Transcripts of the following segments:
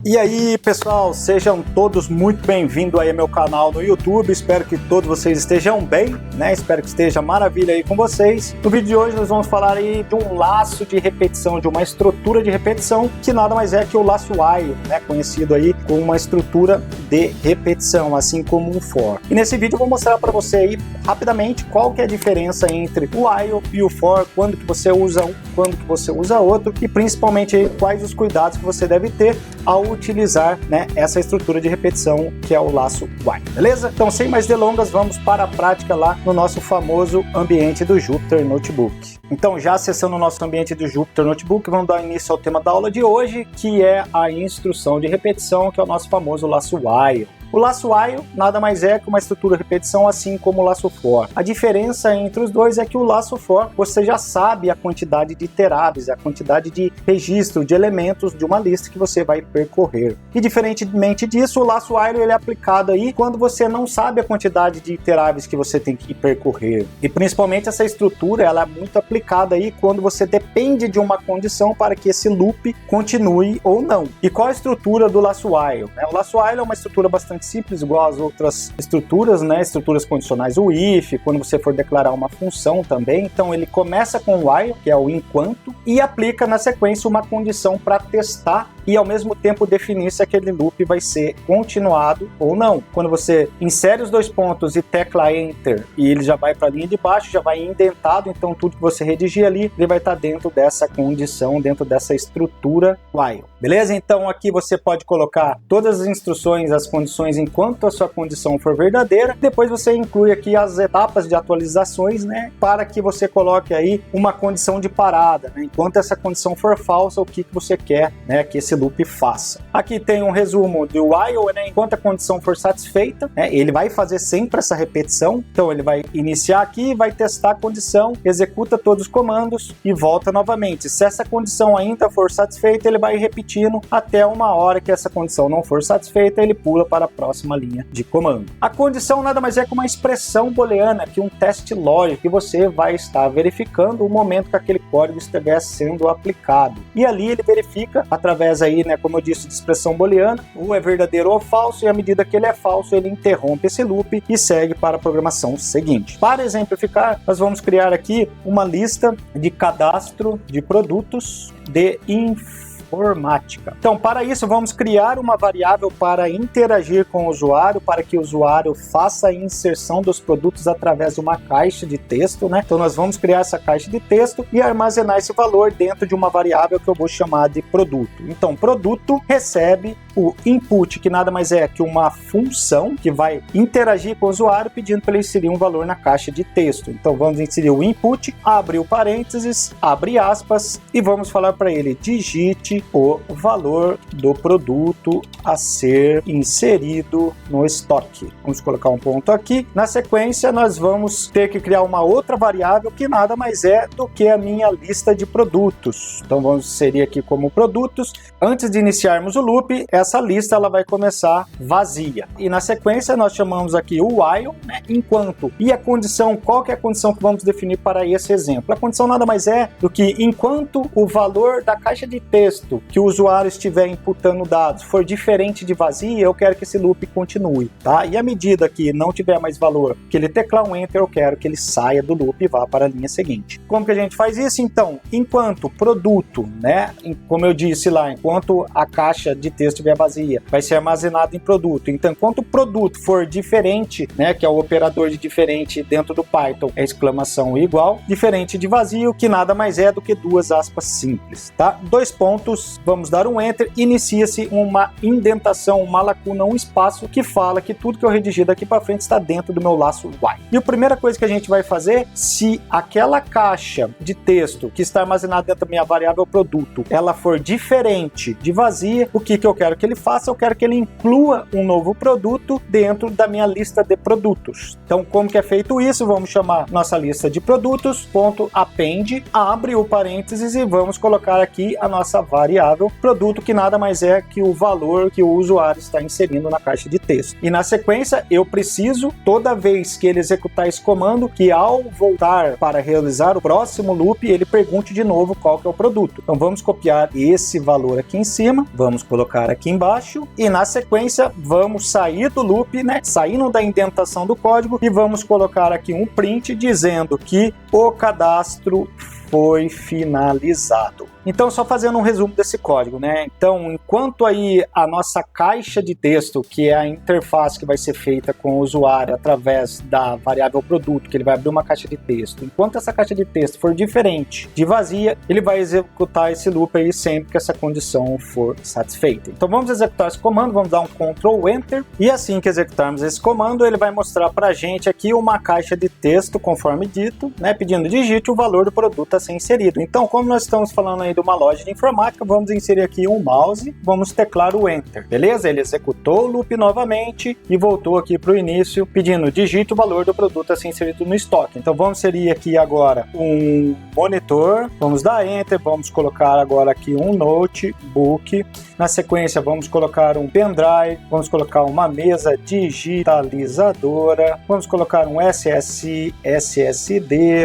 E aí pessoal, sejam todos muito bem-vindos aí ao meu canal no YouTube. Espero que todos vocês estejam bem, né? Espero que esteja maravilha aí com vocês. No vídeo de hoje nós vamos falar aí de um laço de repetição, de uma estrutura de repetição, que nada mais é que o laço while, né? Conhecido aí como uma estrutura de repetição, assim como um for. E nesse vídeo eu vou mostrar para você aí rapidamente qual que é a diferença entre o while e o for, quando que você usa um, quando que você usa outro, e principalmente aí quais os cuidados que você deve ter ao utilizar, né, essa estrutura de repetição que é o laço while, beleza? Então, sem mais delongas, vamos para a prática lá no nosso famoso ambiente do Jupyter Notebook. Então, já acessando o nosso ambiente do Jupyter Notebook, vamos dar início ao tema da aula de hoje, que é a instrução de repetição, que é o nosso famoso laço while. O laço while nada mais é que uma estrutura de repetição, assim como o laço for. A diferença entre os dois é que o laço for, você já sabe a quantidade de iteráveis, a quantidade de registro de elementos de uma lista que você vai percorrer. E diferentemente disso, o laço while ele é aplicado aí quando você não sabe a quantidade de iteráveis que você tem que percorrer. E principalmente essa estrutura, ela é muito aplicada aí quando você depende de uma condição para que esse loop continue ou não. E qual a estrutura do laço while? O laço while é uma estrutura bastante simples, igual as outras estruturas, né? Estruturas condicionais, o if, quando você for declarar uma função também. Então ele começa com o while, que é o enquanto, e aplica na sequência uma condição para testar e ao mesmo tempo definir se aquele loop vai ser continuado ou não. Quando você insere os dois pontos e tecla Enter, e ele já vai para a linha de baixo, já vai indentado, então tudo que você redigir ali, ele vai estar dentro dessa condição, dentro dessa estrutura while. Beleza? Então aqui você pode colocar todas as instruções, as condições enquanto a sua condição for verdadeira. Depois você inclui aqui as etapas de atualizações, né, para que você coloque aí uma condição de parada, né? Enquanto essa condição for falsa, o que você quer, né, que esse loop faça. Aqui tem um resumo do while, né? Enquanto a condição for satisfeita, né, ele vai fazer sempre essa repetição. Então ele vai iniciar aqui, vai testar a condição, executa todos os comandos e volta novamente. Se essa condição ainda for satisfeita, ele vai repetindo até uma hora que essa condição não for satisfeita, ele pula para a próxima linha de comando. A condição nada mais é que uma expressão booleana, que um teste lógico, que você vai estar verificando o momento que aquele código estiver sendo aplicado. E ali ele verifica através aí, né, como eu disse, de expressão booleana, ou é verdadeiro ou falso, e à medida que ele é falso, ele interrompe esse loop e segue para a programação seguinte. Para exemplificar, nós vamos criar aqui uma lista de cadastro de produtos de informática. Então, para isso, vamos criar uma variável para interagir com o usuário, para que o usuário faça a inserção dos produtos através de uma caixa de texto, né? Então, nós vamos criar essa caixa de texto e armazenar esse valor dentro de uma variável que eu vou chamar de produto. Então, produto recebe o input, que nada mais é que uma função que vai interagir com o usuário pedindo para ele inserir um valor na caixa de texto. Então, vamos inserir o input, abre o parênteses, abre aspas, e vamos falar para ele: digite o valor do produto a ser inserido no estoque. Vamos colocar um ponto aqui. Na sequência, nós vamos ter que criar uma outra variável que nada mais é do que a minha lista de produtos. Então vamos inserir aqui como produtos. Antes de iniciarmos o loop, essa lista ela vai começar vazia. E na sequência nós chamamos aqui o while, né, enquanto. E a condição, qual que é a condição que vamos definir para esse exemplo? A condição nada mais é do que enquanto o valor da caixa de texto que o usuário estiver inputando dados for diferente de vazia, eu quero que esse loop continue, tá? E à medida que não tiver mais valor, que ele teclar um Enter, eu quero que ele saia do loop e vá para a linha seguinte. Como que a gente faz isso? Então, enquanto produto, né, como eu disse lá, enquanto a caixa de texto estiver vazia, vai ser armazenado em produto. Então, enquanto o produto for diferente, né, que é o operador de diferente dentro do Python, é exclamação igual, diferente de vazio, que nada mais é do que duas aspas simples, tá? Dois pontos, vamos dar um Enter, inicia-se uma indentação, uma lacuna, um espaço que fala que tudo que eu redigi daqui para frente está dentro do meu laço while. E a primeira coisa que a gente vai fazer, se aquela caixa de texto que está armazenada dentro da minha variável produto, ela for diferente de vazia, o que eu quero que ele faça? Eu quero que ele inclua um novo produto dentro da minha lista de produtos. Então, como que é feito isso? Vamos chamar nossa lista de produtos, ponto append, abre o parênteses e vamos colocar aqui a nossa variável produto, que nada mais é que o valor que o usuário está inserindo na caixa de texto. E na sequência, eu preciso, toda vez que ele executar esse comando, que ao voltar para realizar o próximo loop, ele pergunte de novo qual que é o produto. Então, vamos copiar esse valor aqui em cima, vamos colocar aqui embaixo e na sequência vamos sair do loop, né, saindo da indentação do código e vamos colocar aqui um print dizendo que o cadastro foi finalizado. Então, só fazendo um resumo desse código, né? Então, enquanto aí a nossa caixa de texto, que é a interface que vai ser feita com o usuário através da variável produto, que ele vai abrir uma caixa de texto, enquanto essa caixa de texto for diferente de vazia, ele vai executar esse loop aí sempre que essa condição for satisfeita. Então, vamos executar esse comando, vamos dar um Ctrl Enter, e assim que executarmos esse comando, ele vai mostrar pra gente aqui uma caixa de texto, conforme dito, né? Pedindo digite o valor do produto a ser inserido. Então, como nós estamos falando aí de uma loja de informática, vamos inserir aqui um mouse, vamos teclar o Enter, beleza? Ele executou o loop novamente e voltou aqui para o início, pedindo digite o valor do produto a ser inserido no estoque. Então vamos inserir aqui agora um monitor, vamos dar Enter, vamos colocar agora aqui um notebook, na sequência vamos colocar um pendrive, vamos colocar uma mesa digitalizadora, vamos colocar um SSD,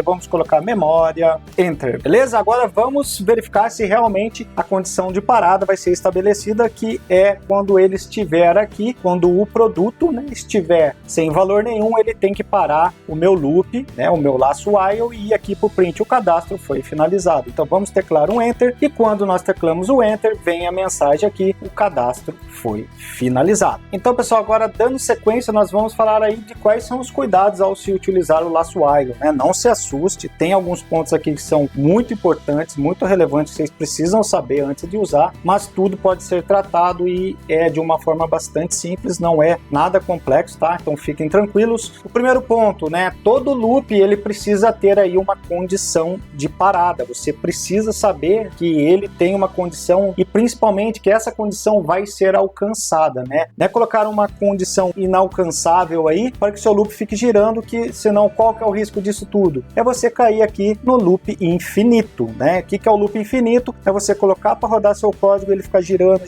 vamos colocar memória, Enter, beleza? Agora vamos verificar se realmente a condição de parada vai ser estabelecida, que é quando ele estiver aqui, quando o produto, né, estiver sem valor nenhum, ele tem que parar o meu loop, né, o meu laço while, e ir aqui para o print, o cadastro foi finalizado. Então vamos teclar um Enter, e quando nós teclamos o Enter, vem a mensagem aqui, o cadastro foi finalizado. Então, pessoal, agora dando sequência, nós vamos falar aí de quais são os cuidados ao se utilizar o laço while, né? Não se assuste, tem alguns pontos aqui que são muito importantes, muito relevantes, que vocês precisam saber antes de usar, mas tudo pode ser tratado e é de uma forma bastante simples, não é nada complexo, tá? Então fiquem tranquilos. O primeiro ponto, né? Todo loop ele precisa ter aí uma condição de parada. Você precisa saber que ele tem uma condição e principalmente que essa condição vai ser alcançada, né? Não é colocar uma condição inalcançável aí para que seu loop fique girando, que senão qual que é o risco disso tudo? É você cair aqui no loop infinito, né? O que é o loop infinito? É você colocar para rodar seu código, ele ficar girando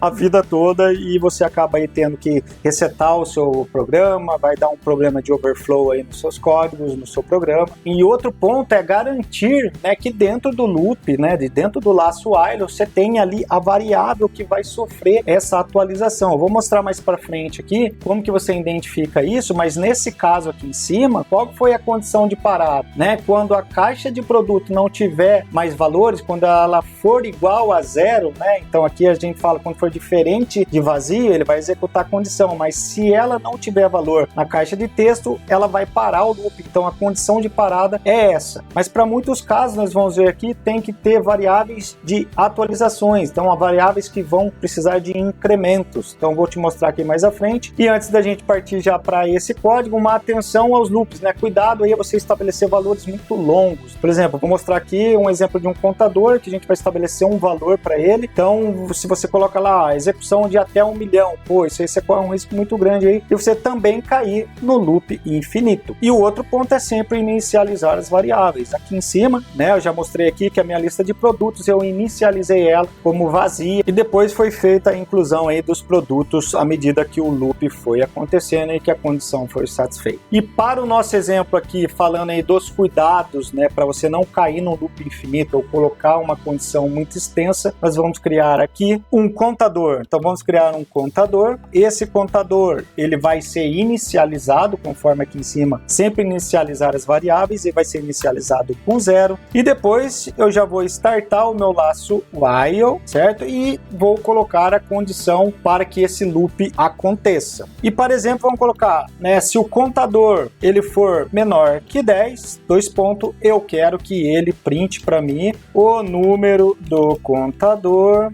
a vida toda e você acaba aí tendo que resetar o seu programa, vai dar um problema de overflow aí nos seus códigos, no seu programa. E outro ponto é garantir, né, que dentro do loop, né, dentro do laço while, você tem ali a variável que vai sofrer essa atualização. Eu vou mostrar mais para frente aqui como que você identifica isso, mas nesse caso aqui em cima, qual foi a condição de parada, né? Quando a caixa de produto não tiver mais valores, quando ela for igual a zero, né? Então aqui a gente fala quando for diferente de vazio, ele vai executar a condição, mas se ela não tiver valor na caixa de texto, ela vai parar o loop. Então a condição de parada é essa. Mas para muitos casos, nós vamos ver aqui, tem que ter variáveis de atualizações, então há variáveis que vão precisar de incrementos. Então vou te mostrar aqui mais à frente. E antes da gente partir já para esse código, uma atenção aos loops, né? Cuidado aí a você estabelecer valores muito longos. Por exemplo, vou mostrar aqui um exemplo de um contador que a gente vai estabelecer um valor para ele. Então, se você coloca lá execução de até 1 milhão, pô, isso aí você corre um risco muito grande aí e você também cair no loop infinito. E o outro ponto é sempre inicializar as variáveis. Aqui em cima, né, eu já mostrei aqui que a minha lista de produtos, eu inicializei ela como vazia e depois foi feita a inclusão aí dos produtos à medida que o loop foi acontecendo e que a condição foi satisfeita. E para o nosso exemplo aqui, falando aí dos cuidados, né, para você não cair no loop infinito ou colocar uma condição muito extensa, nós vamos criar aqui um contador. Então vamos criar um contador. Esse contador, ele vai ser inicializado, conforme aqui em cima, sempre inicializar as variáveis, e vai ser inicializado com 0. E depois eu já vou startar o meu laço while, certo? E vou colocar a condição para que esse loop aconteça. E, por exemplo, vamos colocar, né, se o contador ele for menor que 10, eu quero que ele print para mim o número do contador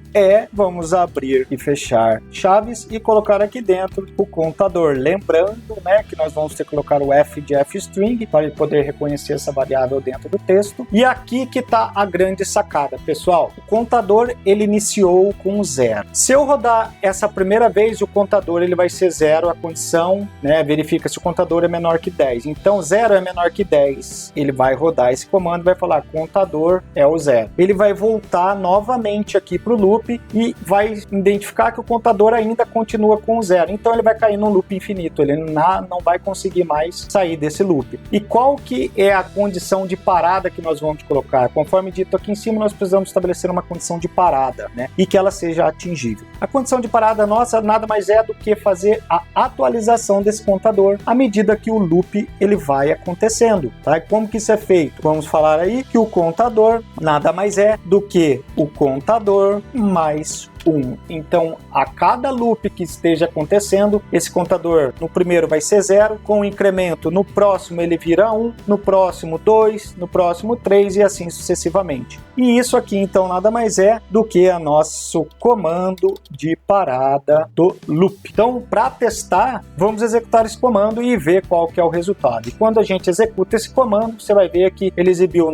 vamos abrir e fechar chaves e colocar aqui dentro o contador. Lembrando, né, que nós vamos ter que colocar o f de fstring para ele poder reconhecer essa variável dentro do texto. E aqui que está a grande sacada, pessoal. O contador ele iniciou com 0. Se eu rodar essa primeira vez, o contador ele vai ser 0, a condição, né, verifica se o contador é menor que 10. Então 0 é menor que 10. Ele vai rodar esse comando, vai falar contador valor é o 0. Ele vai voltar novamente aqui para o loop e vai identificar que o contador ainda continua com o 0. Então ele vai cair num loop infinito, ele não vai conseguir mais sair desse loop. E qual que é a condição de parada que nós vamos colocar? Conforme dito aqui em cima, nós precisamos estabelecer uma condição de parada, né? E que ela seja atingível. A condição de parada nossa nada mais é do que fazer a atualização desse contador à medida que o loop ele vai acontecendo, tá? E como que isso é feito? Vamos falar aí que o contador nada mais é do que o contador mais 1. Então, a cada loop que esteja acontecendo, esse contador no primeiro vai ser 0, com o incremento no próximo ele vira 1, no próximo 2, no próximo 3 e assim sucessivamente. E isso aqui então nada mais é do que o nosso comando de parada do loop. Então, para testar, vamos executar esse comando e ver qual que é o resultado. E quando a gente executa esse comando, você vai ver que ele exibiu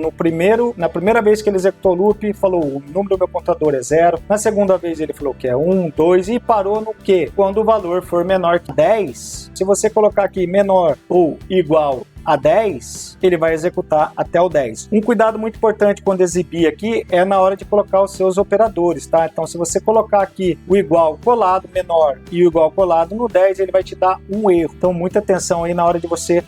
na primeira vez que ele executou o loop, falou o número do meu contador é 0, na segunda vez ele falou que é 1, 2 e parou no quê? Quando o valor for menor que 10, se você colocar aqui menor ou igual a 10, ele vai executar até o 10. Um cuidado muito importante quando exibir aqui é na hora de colocar os seus operadores, tá? Então, se você colocar aqui o igual colado menor e o igual colado no 10, ele vai te dar um erro. Então, muita atenção aí na hora de você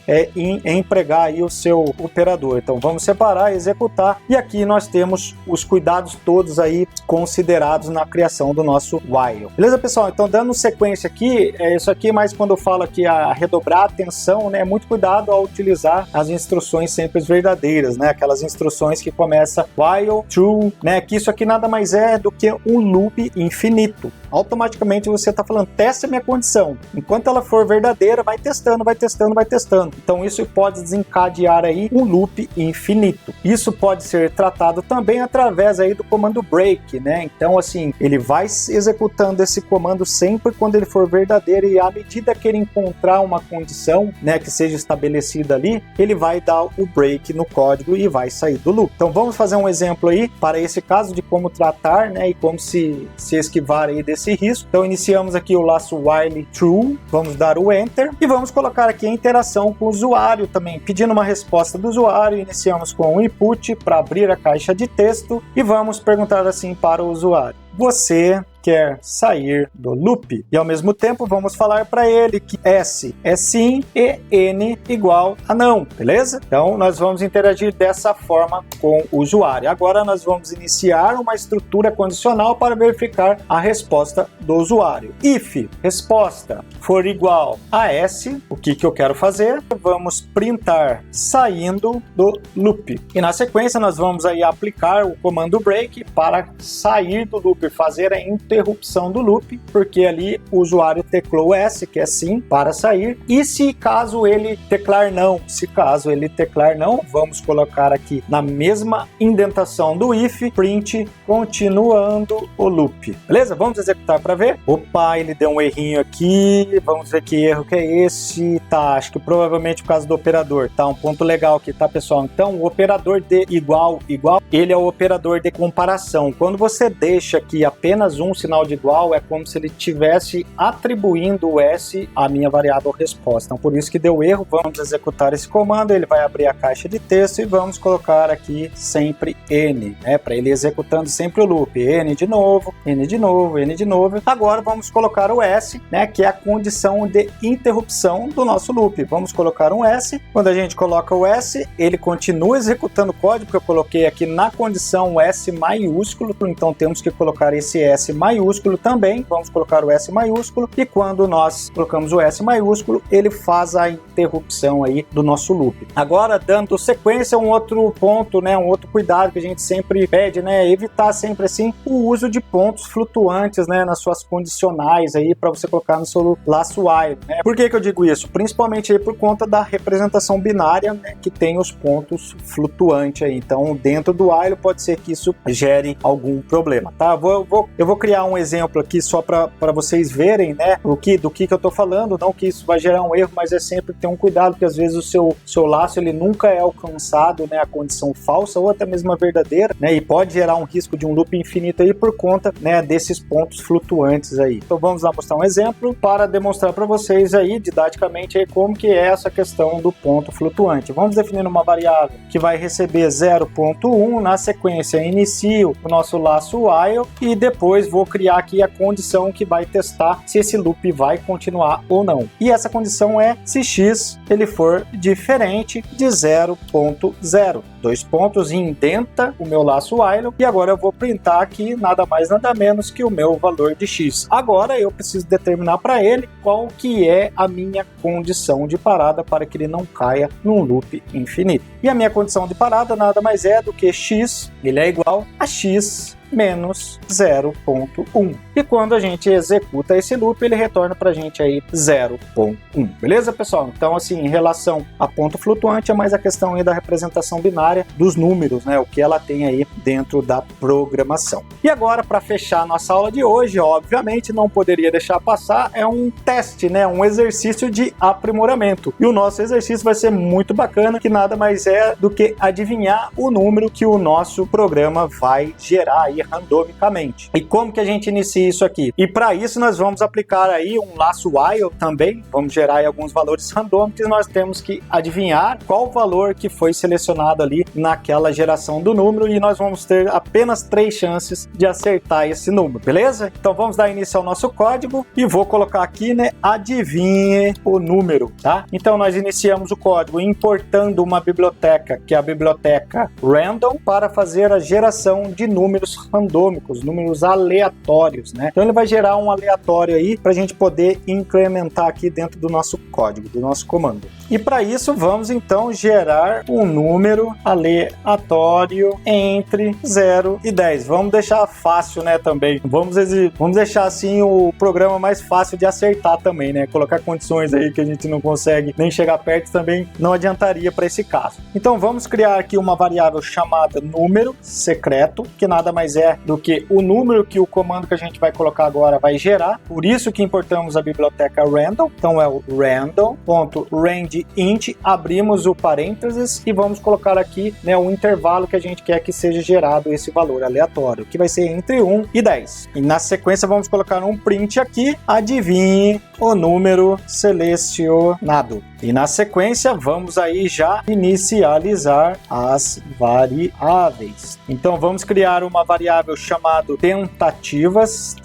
empregar aí o seu operador. Então, vamos separar, executar, e aqui nós temos os cuidados todos aí considerados na criação do nosso while. Beleza, pessoal? Então, dando sequência aqui, isso aqui, mas quando eu falo aqui a redobrar a atenção, né? Muito cuidado ao utilizar as instruções sempre verdadeiras, né? Aquelas instruções que começa while true, né? Que isso aqui nada mais é do que um loop infinito. Automaticamente você está falando, testa a minha condição. Enquanto ela for verdadeira, vai testando, vai testando, vai testando. Então isso pode desencadear aí um loop infinito. Isso pode ser tratado também através aí do comando break, né? Então assim, ele vai executando esse comando sempre quando ele for verdadeiro e à medida que ele encontrar uma condição, né, que seja estabelecida ali, ele vai dar o break no código e vai sair do loop. Então vamos fazer um exemplo aí para esse caso de como tratar, né, e como se esquivar aí desse risco. Então iniciamos aqui o laço while true, vamos dar o enter e vamos colocar aqui a interação com o usuário também, pedindo uma resposta do usuário. Iniciamos com o input para abrir a caixa de texto e vamos perguntar assim para o usuário: você quer sair do loop? E ao mesmo tempo vamos falar para ele que S é sim e N igual a não, beleza? Então nós vamos interagir dessa forma com o usuário. Agora nós vamos iniciar uma estrutura condicional para verificar a resposta do usuário. If resposta for igual a S, o que eu quero fazer? Vamos printar saindo do loop. E na sequência nós vamos aí aplicar o comando break para sair do loop, fazer a interrupção do loop, porque ali o usuário teclou S, que é sim, para sair. E se caso ele teclar não, vamos colocar aqui na mesma indentação do if, print continuando o loop. Beleza? Vamos executar para ver. Opa, ele deu um errinho aqui. Vamos ver que erro que é esse. Tá, acho que provavelmente por causa do operador. Tá, um ponto legal aqui, tá, pessoal? Então, o operador de igual, ele é o operador de comparação. Quando você deixa aqui apenas um sinal de igual, é como se ele estivesse atribuindo o S à minha variável resposta. Então, por isso que deu erro. Vamos executar esse comando, ele vai abrir a caixa de texto e vamos colocar aqui sempre N, né, para ele executando sempre o loop. N de novo, N de novo, N de novo. Agora vamos colocar o S, né, que é a condição de interrupção do nosso loop. Vamos colocar um S. Quando a gente coloca o S, ele continua executando o código, porque eu coloquei aqui na condição S maiúsculo, então temos que colocar esse S maiúsculo também. Vamos colocar o S maiúsculo e quando nós colocamos o S maiúsculo, ele faz a interrupção aí do nosso loop. Agora, dando sequência, um outro ponto, né, um outro cuidado que a gente sempre pede, né, evitar sempre assim o uso de pontos flutuantes, né, nas suas condicionais aí para você colocar no seu laço while, né? Por que eu digo isso? Principalmente aí por conta da representação binária, né, que tem os pontos flutuantes aí. Então, dentro do while pode ser que isso gere algum problema, tá? Eu vou criar criar um exemplo aqui só para vocês verem, né, do que eu estou falando. Não que isso vai gerar um erro, mas é sempre ter um cuidado, porque às vezes o seu laço ele nunca é alcançado, né, a condição falsa ou até mesmo a verdadeira, né, e pode gerar um risco de um loop infinito aí por conta, né, desses pontos flutuantes aí. Então vamos lá mostrar um exemplo para demonstrar para vocês aí didaticamente aí como que é essa questão do ponto flutuante. Vamos definir uma variável que vai receber 0.1, na sequência inicio o nosso laço while e depois vou criar aqui a condição que vai testar se esse loop vai continuar ou não. E essa condição é se x ele for diferente de 0.0. Dois pontos, indenta o meu laço while e agora eu vou printar aqui nada mais nada menos que o meu valor de x. Agora eu preciso determinar para ele qual que é a minha condição de parada para que ele não caia num loop infinito. E a minha condição de parada nada mais é do que x, ele é igual a x menos 0.1. E quando a gente executa esse loop, ele retorna pra gente aí 0.1. Beleza, pessoal? Então, assim, em relação a ponto flutuante, é mais a questão aí da representação binária dos números, né? O que ela tem aí dentro da programação. E agora, para fechar a nossa aula de hoje, obviamente, não poderia deixar passar, é um teste, né? Um exercício de aprimoramento. E o nosso exercício vai ser muito bacana, que nada mais é do que adivinhar o número que o nosso programa vai gerar aí randomicamente. E como que a gente inicia isso aqui? E para isso nós vamos aplicar aí um laço while também, vamos gerar aí alguns valores randômicos e nós temos que adivinhar qual valor que foi selecionado ali naquela geração do número e nós vamos ter apenas 3 chances de acertar esse número, beleza? Então vamos dar início ao nosso código e vou colocar aqui, né, adivinhe o número, tá? Então nós iniciamos o código importando uma biblioteca, que é a biblioteca random, para fazer a geração de números randômicos, números aleatórios, né? Então ele vai gerar um aleatório aí para a gente poder incrementar aqui dentro do nosso código, do nosso comando. E para isso vamos então gerar um número aleatório entre 0 e 10. Vamos deixar fácil, né, também. Vamos deixar assim o programa mais fácil de acertar também, né? Colocar condições aí que a gente não consegue nem chegar perto também não adiantaria para esse caso. Então vamos criar aqui uma variável chamada número secreto, que nada mais é do que o número que o comando que a gente vai colocar agora vai gerar. Por isso que importamos a biblioteca random. Então é o random.rangeInt, abrimos o parênteses e vamos colocar aqui, né, o intervalo que a gente quer que seja gerado esse valor aleatório, que vai ser entre 1 e 10. E na sequência vamos colocar um print aqui, adivinhe o número selecionado. E na sequência vamos aí já inicializar as variáveis. Então vamos criar uma variável chamada tentativas,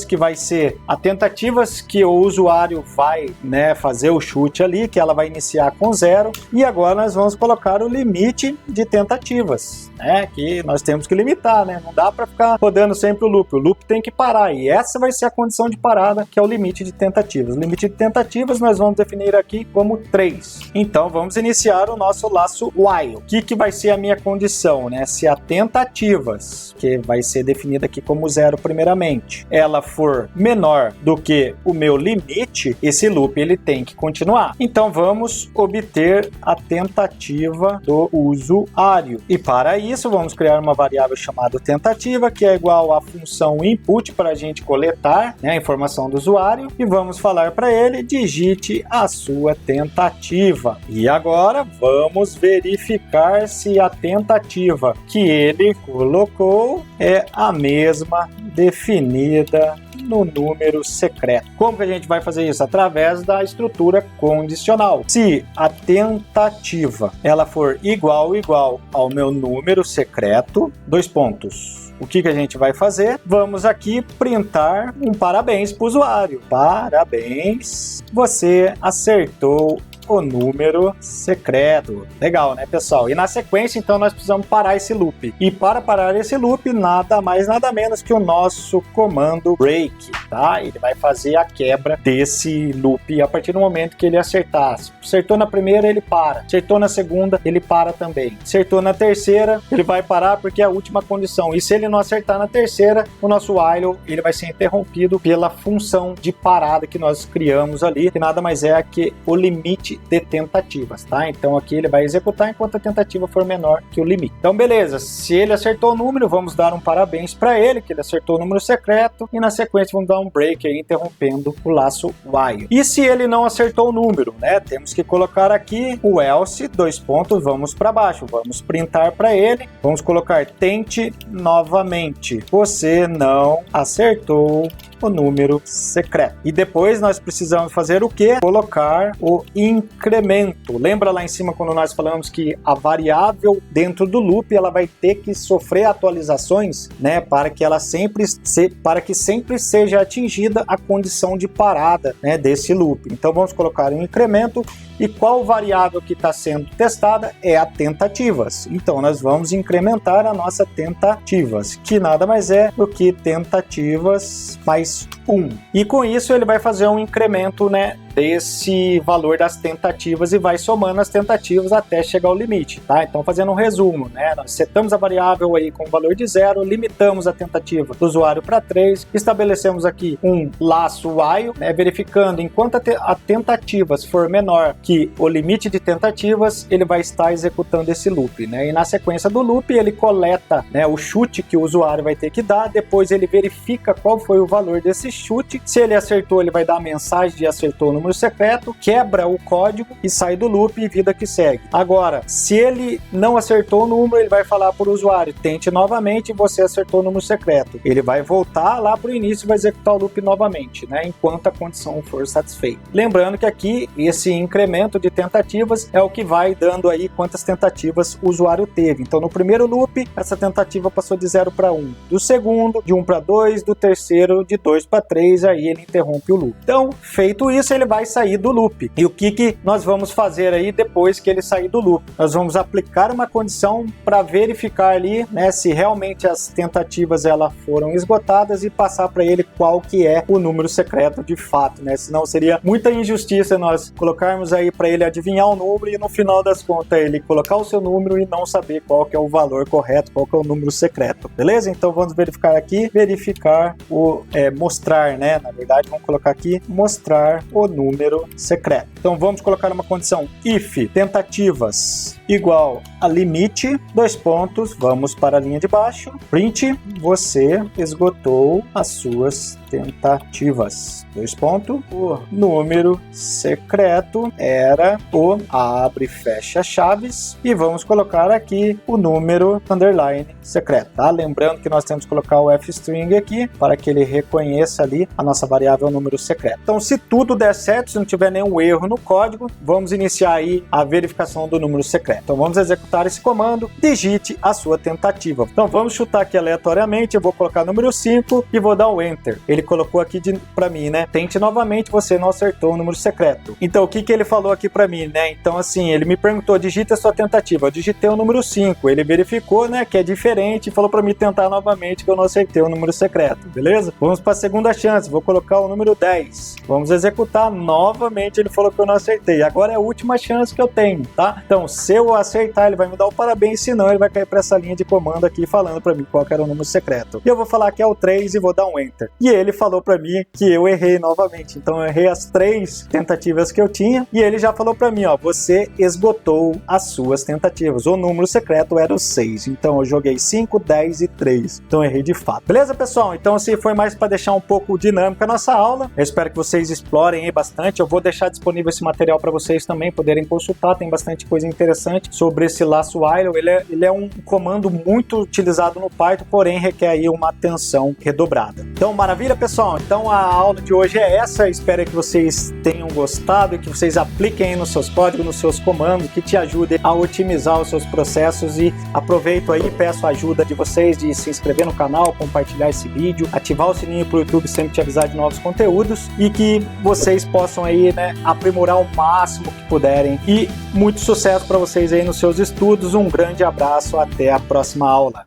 que vai ser a tentativas que o usuário vai, né, fazer o chute ali, que ela vai iniciar com 0. E agora nós vamos colocar o limite de tentativas, né, que nós temos que limitar, né? Não dá para ficar rodando sempre o loop tem que parar. E essa vai ser a condição de parada, que é o limite de tentativas. O limite de tentativas nós vamos definir aqui como 3. Então vamos iniciar o nosso laço while. O que vai ser a minha condição, né? Se a tentativas, que vai ser definida aqui como 0 primeiramente, ela for menor do que o meu limite, esse loop ele tem que continuar. Então vamos obter a tentativa do usuário. E para isso vamos criar uma variável chamada tentativa, que é igual à função input para a gente coletar, né, a informação do usuário, e vamos falar para ele digite a sua tentativa. E agora vamos verificar se a tentativa que ele colocou é a mesma definida no número secreto. Como que a gente vai fazer isso? Através da estrutura condicional. Se a tentativa ela for igual ao meu número secreto, dois pontos. O que a gente vai fazer? Vamos aqui printar um parabéns para o usuário. Parabéns, você acertou o número secreto. Legal, né, pessoal? E na sequência, então, nós precisamos parar esse loop. E para parar esse loop, nada mais, nada menos que o nosso comando break. tá? Ele vai fazer a quebra desse loop a partir do momento que ele acertar. Se acertou na primeira, ele para. Acertou na segunda, ele para também. Acertou na terceira, ele vai parar porque é a última condição. E se ele não acertar na terceira, o nosso while ele vai ser interrompido pela função de parada que nós criamos ali, que nada mais é que o limite de tentativas, tá? Então aqui ele vai executar enquanto a tentativa for menor que o limite. Então beleza, se ele acertou o número, vamos dar um parabéns para ele, que ele acertou o número secreto, e na sequência vamos dar um break aí, interrompendo o laço while. E se ele não acertou o número, né? Temos que colocar aqui o else, dois pontos, vamos para baixo, vamos printar para ele, vamos colocar tente novamente. Você não acertou o número secreto. E depois nós precisamos fazer o que? Colocar o incremento. Lembra lá em cima quando nós falamos que a variável dentro do loop ela vai ter que sofrer atualizações, né, para que ela sempre seja atingida a condição de parada, né, desse loop. Então vamos colocar um incremento. E qual variável que está sendo testada é a tentativas. Então nós vamos incrementar a nossa tentativas, que nada mais é do que tentativas mais 1. E com isso ele vai fazer um incremento, né, desse valor das tentativas e vai somando as tentativas até chegar ao limite, tá? Então fazendo um resumo, né, nós setamos a variável aí com o valor de 0, limitamos a tentativa do usuário para 3, estabelecemos aqui um laço while, né, verificando enquanto a tentativas for menor que o limite de tentativas, ele vai estar executando esse loop, né? E na sequência do loop ele coleta, né, o chute que o usuário vai ter que dar, depois ele verifica qual foi o valor desse chute, se ele acertou ele vai dar a mensagem de acertou o número secreto, quebra o código e sai do loop e vida que segue. Agora, se ele não acertou o número, ele vai falar para o usuário, tente novamente, você acertou o número secreto. Ele vai voltar lá para o início e vai executar o loop novamente, né, enquanto a condição for satisfeita. Lembrando que aqui, esse incremento de tentativas é o que vai dando aí quantas tentativas o usuário teve. Então, no primeiro loop, essa tentativa passou de 0 para 1. Do segundo, de 1 para 2. Do terceiro, de 2 para 3. Aí ele interrompe o loop. Então, feito isso, ele vai sair do loop. E o que nós vamos fazer aí depois que ele sair do loop? Nós vamos aplicar uma condição para verificar ali, né, se realmente as tentativas elas foram esgotadas e passar para ele qual que é o número secreto de fato, né? Senão seria muita injustiça nós colocarmos aí para ele adivinhar o número e no final das contas ele colocar o seu número e não saber qual que é o valor correto, qual que é o número secreto, beleza? Então vamos verificar aqui, mostrar, né? Na verdade vamos colocar aqui, mostrar o número secreto. Então vamos colocar uma condição if tentativas igual a limite, dois pontos, vamos para a linha de baixo, print, você esgotou as suas tentativas, dois pontos, o número secreto era o abre e fecha chaves e vamos colocar aqui o número underline secreto, tá? Lembrando que nós temos que colocar o f-string aqui para que ele reconheça ali a nossa variável número secreto. Então se tudo der certo, se não tiver nenhum erro no código, vamos iniciar aí a verificação do número secreto. Então vamos executar esse comando, digite a sua tentativa. Então vamos chutar aqui aleatoriamente, eu vou colocar número 5 e vou dar o enter. Ele colocou aqui para mim, né? Tente novamente, você não acertou o número secreto. Então o que ele falou aqui para mim, né? Então assim, ele me perguntou, digite a sua tentativa. Eu digitei o número 5, ele verificou, né, que é diferente e falou para mim tentar novamente que eu não acertei o número secreto, beleza? Vamos para a segunda chance, vou colocar o número 10. Vamos executar novamente, ele falou que eu não acertei. Agora é a última chance que eu tenho, tá? Então se eu acertar, ele vai me dar o parabéns, senão ele vai cair para essa linha de comando aqui falando para mim qual que era o número secreto. E eu vou falar que é o 3 e vou dar um enter. E ele falou para mim que eu errei novamente. Então eu errei as 3 tentativas que eu tinha e ele já falou para mim, ó, você esgotou as suas tentativas. O número secreto era o 6. Então eu joguei 5, 10 e 3. Então eu errei de fato. Beleza, pessoal? Então assim foi mais para deixar um pouco dinâmica a nossa aula. Eu espero que vocês explorem aí bastante. Eu vou deixar disponível esse material para vocês também poderem consultar. Tem bastante coisa interessante sobre esse laço while. Ele é um comando muito utilizado no Python, porém requer aí uma atenção redobrada. Então maravilha, pessoal? Então a aula de hoje é essa. Espero que vocês tenham gostado e que vocês apliquem aí nos seus códigos, nos seus comandos, que te ajudem a otimizar os seus processos. E aproveito aí e peço a ajuda de vocês de se inscrever no canal, compartilhar esse vídeo, ativar o sininho para o YouTube sempre te avisar de novos conteúdos e que vocês possam aí, né, aprimorar o máximo que puderem. E muito sucesso para vocês aí nos seus estudos. Um grande abraço, até a próxima aula.